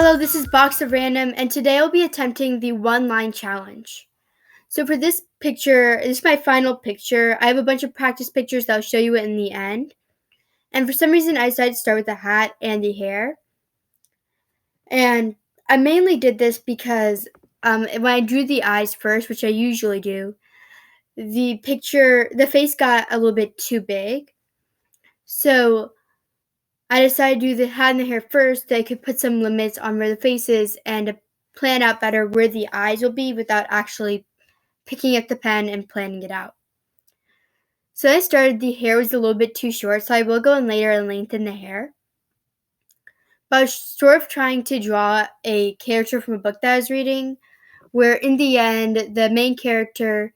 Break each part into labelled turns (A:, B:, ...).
A: Hello, this is Box of Random, and today I'll be attempting the one-line challenge. So for this picture, this is my final picture. I have a bunch of practice pictures that I'll show you in the end. And for some reason, I decided to start with the hat and the hair. And I mainly did this because when I drew the eyes first, which I usually do, the face got a little bit too big. So I decided to do the hat and the hair first so I could put some limits on where the face is and plan out better where the eyes will be without actually picking up the pen and planning it out. So I started, the hair was a little bit too short, so I will go in later and lengthen the hair. But I was sort of trying to draw a character from a book that I was reading, where in the end, the main character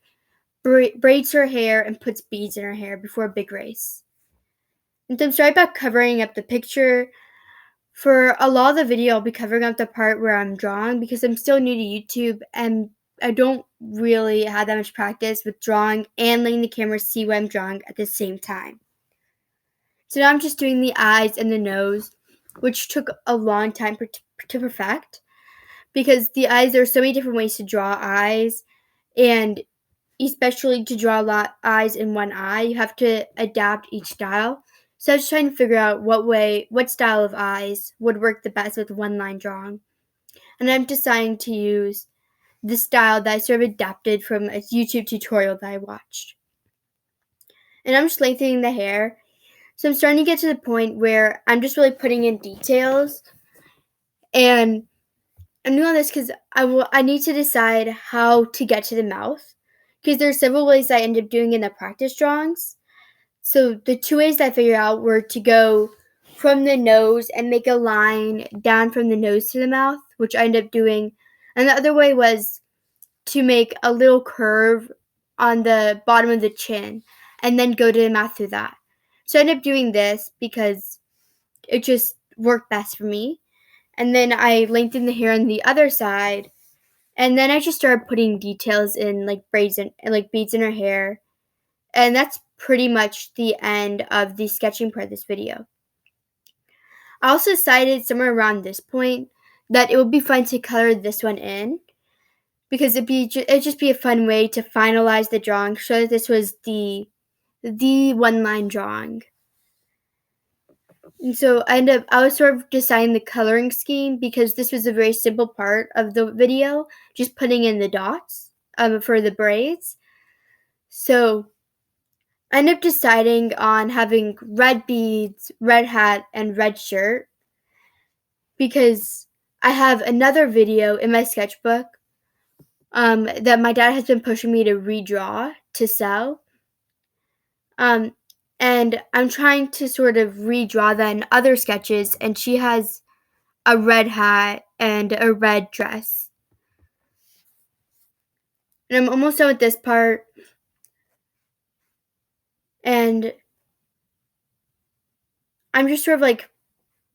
A: braids her hair and puts beads in her hair before a big race. And so I'm sorry about covering up the picture. For a lot of the video, I'll be covering up the part where I'm drawing because I'm still new to YouTube and I don't really have that much practice with drawing and letting the camera see what I'm drawing at the same time. So now I'm just doing the eyes and the nose, which took a long time to perfect because the eyes, there are so many different ways to draw eyes, and especially to draw a lot eyes in one eye, you have to adapt each style. So I was trying to figure out what style of eyes would work the best with one-line drawing. And I'm deciding to use the style that I sort of adapted from a YouTube tutorial that I watched. And I'm just lengthening the hair. So I'm starting to get to the point where I'm just really putting in details. And I'm doing this because I need to decide how to get to the mouth. Because there are several ways that I end up doing in the practice drawings. So the two ways that I figured out were to go from the nose and make a line down from the nose to the mouth, which I ended up doing. And the other way was to make a little curve on the bottom of the chin and then go to the mouth through that. So I ended up doing this because it just worked best for me. And then I lengthened the hair on the other side. And then I just started putting details in, like braids and like beads in her hair. And that's pretty much the end of the sketching part of this video. I also decided somewhere around this point that it would be fun to color this one in because it'd just be a fun way to finalize the drawing, show that this was the one-line drawing. And so I was sort of deciding the coloring scheme because this was a very simple part of the video, just putting in the dots for the braids. So I ended up deciding on having red beads, red hat, and red shirt because I have another video in my sketchbook that my dad has been pushing me to redraw to sell. And I'm trying to sort of redraw that in other sketches, and she has a red hat and a red dress. And I'm almost done with this part. And I'm just sort of like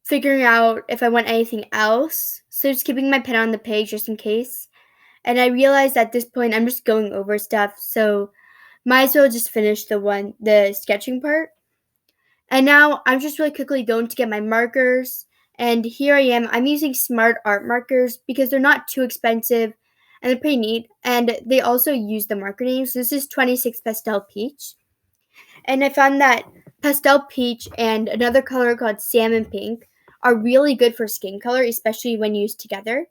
A: figuring out if I want anything else. So just keeping my pen on the page just in case. And I realized at this point I'm just going over stuff, so might as well just finish the sketching part. And now I'm just really quickly going to get my markers. And here I am. I'm using Smart Art markers because they're not too expensive and they're pretty neat. And they also use the marker names. This is 26 Pastel Peach. And I found that Pastel Peach and another color called Salmon Pink are really good for skin color, especially when used together.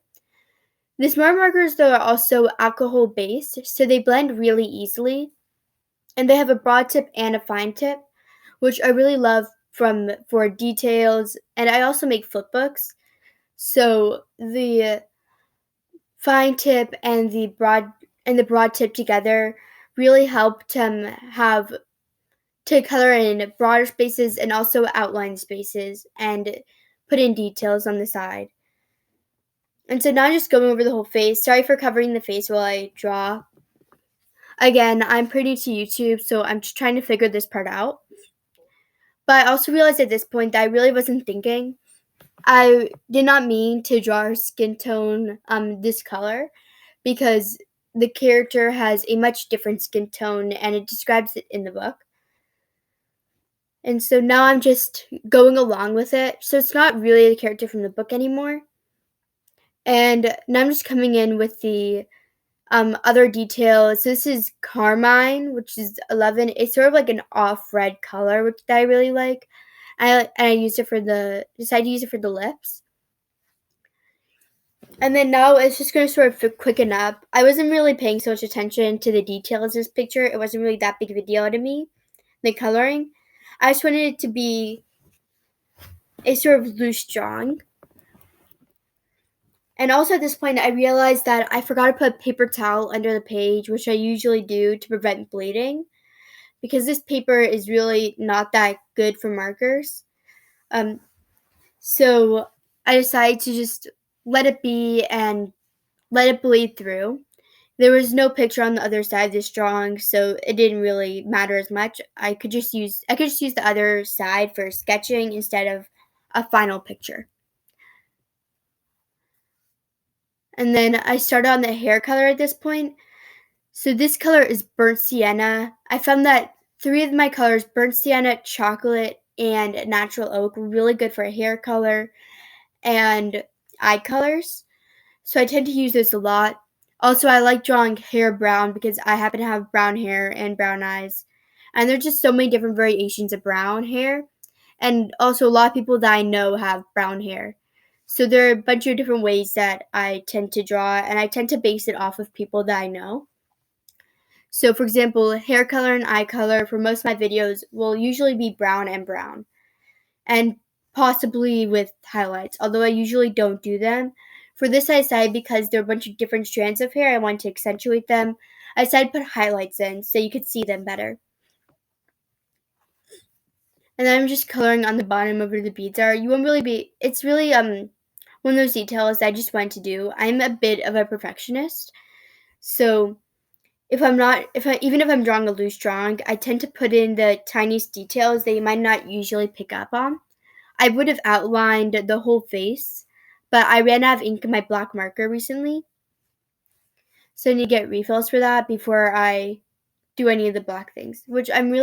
A: The Smart markers, though, are also alcohol-based, so they blend really easily. And they have a broad tip and a fine tip, which I really love for details. And I also make flip books, so the fine tip and the broad tip together really help to color in broader spaces and also outline spaces and put in details on the side. And so now I'm just going over the whole face. Sorry for covering the face while I draw. Again, I'm pretty new to YouTube, so I'm just trying to figure this part out. But I also realized at this point that I really wasn't thinking. I did not mean to draw her skin tone this color because the character has a much different skin tone and it describes it in the book. And so now I'm just going along with it. So it's not really the character from the book anymore. And now I'm just coming in with the other details. So this is carmine, which is 11. It's sort of like an off red color, which that I really like. I used it for decided to use it for the lips. And then now it's just going to sort of quicken up. I wasn't really paying so much attention to the details of this picture. It wasn't really that big of a deal to me, the coloring. I just wanted it to be a sort of loose drawing. And also at this point, I realized that I forgot to put a paper towel under the page, which I usually do to prevent bleeding, because this paper is really not that good for markers. So I decided to just let it be and let it bleed through. There was no picture on the other side of this drawing, so it didn't really matter as much. I could just use the other side for sketching instead of a final picture. And then I started on the hair color at this point. So this color is burnt sienna. I found that 3 of my colors, burnt sienna, chocolate, and natural oak, were really good for hair color and eye colors. So I tend to use those a lot. Also, I like drawing hair brown because I happen to have brown hair and brown eyes. And there's just so many different variations of brown hair. And also, a lot of people that I know have brown hair. So there are a bunch of different ways that I tend to draw, and I tend to base it off of people that I know. So, for example, hair color and eye color for most of my videos will usually be brown and brown, and possibly with highlights, although I usually don't do them. For this, I decided because there are a bunch of different strands of hair, I want to accentuate them. I decided to put highlights in so you could see them better. And then I'm just coloring on the bottom of where the beads are. You won't really be, it's really one of those details I just want to do. I'm a bit of a perfectionist, so even if I'm drawing a loose drawing, I tend to put in the tiniest details that you might not usually pick up on. I would have outlined the whole face, but I ran out of ink in my black marker recently, so I need to get refills for that before I do any of the black things. Which I'm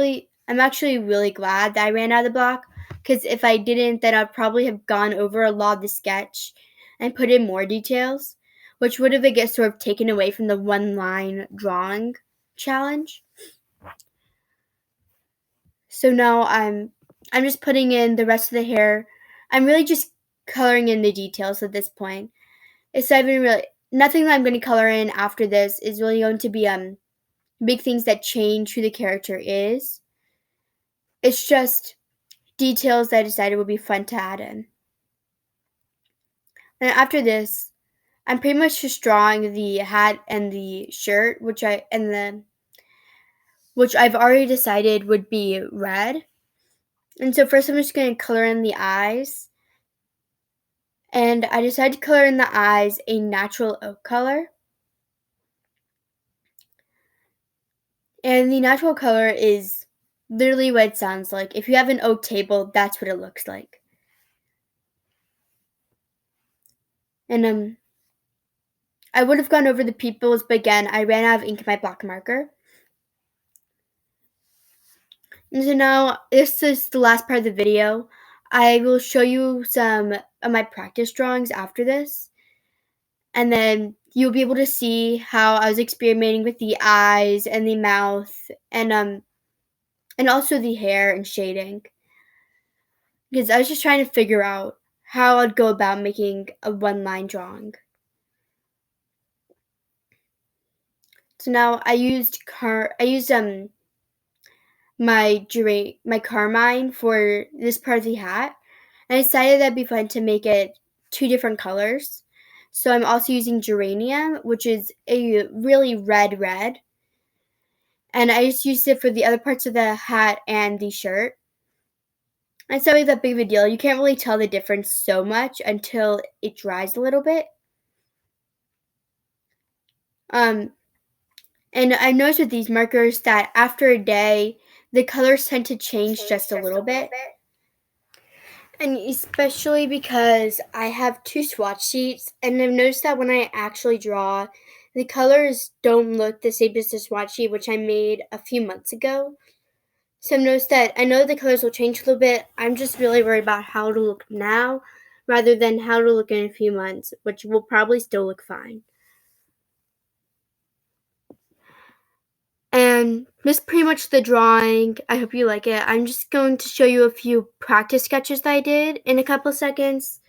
A: actually really glad that I ran out of the black, because if I didn't, then I'd probably have gone over a lot of the sketch and put in more details, which would have, I guess, sort of taken away from the one line drawing challenge. So now I'm just putting in the rest of the hair. I'm really just coloring in the details at this point. It's not even really nothing that I'm going to color in after this is really going to be big things that change who the character is. It's just details that I decided would be fun to add in. And after this, I'm pretty much just drawing the hat and the shirt, which I've already decided would be red. And so first I'm just going to color in the eyes. And I decided to color in the eyes a natural oak color. And the natural color is literally what it sounds like. If you have an oak table, that's what it looks like. And I would have gone over the peoples, but again, I ran out of ink in my black marker. And so now, this is the last part of the video. I will show you some of my practice drawings after this. And then you'll be able to see how I was experimenting with the eyes and the mouth and also the hair and shading. Because I was just trying to figure out how I'd go about making a one-line drawing. So now I used my carmine for this part of the hat, and I decided that'd be fun to make it 2 different colors. So I'm also using geranium, which is a really red, and I just used it for the other parts of the hat and the shirt. And it's not really that big of a deal. You can't really tell the difference so much until it dries a little bit. And I noticed with these markers that after a day, the colors tend to change just a little bit. And especially because I have 2 swatch sheets, and I've noticed that when I actually draw, the colors don't look the same as the swatch sheet, which I made a few months ago. So I've noticed that I know the colors will change a little bit. I'm just really worried about how it'll look now, rather than how to look in a few months, which will probably still look fine. And this is pretty much the drawing. I hope you like it. I'm just going to show you a few practice sketches that I did in a couple seconds.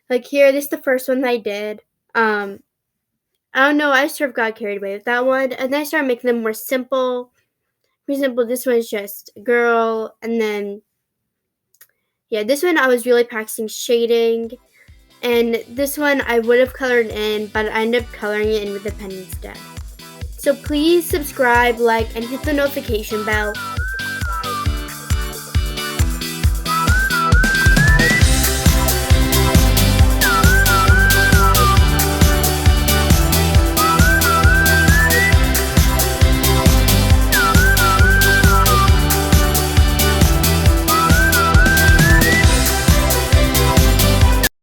A: Like here, this is the first one that I did. I don't know, I sort of got carried away with that one. And then I started making them more simple. For example, this one is just a girl. And then, yeah, this one I was really practicing shading. And this one I would have colored in, but I ended up coloring it in with a pen instead. So please subscribe, like, and hit the notification bell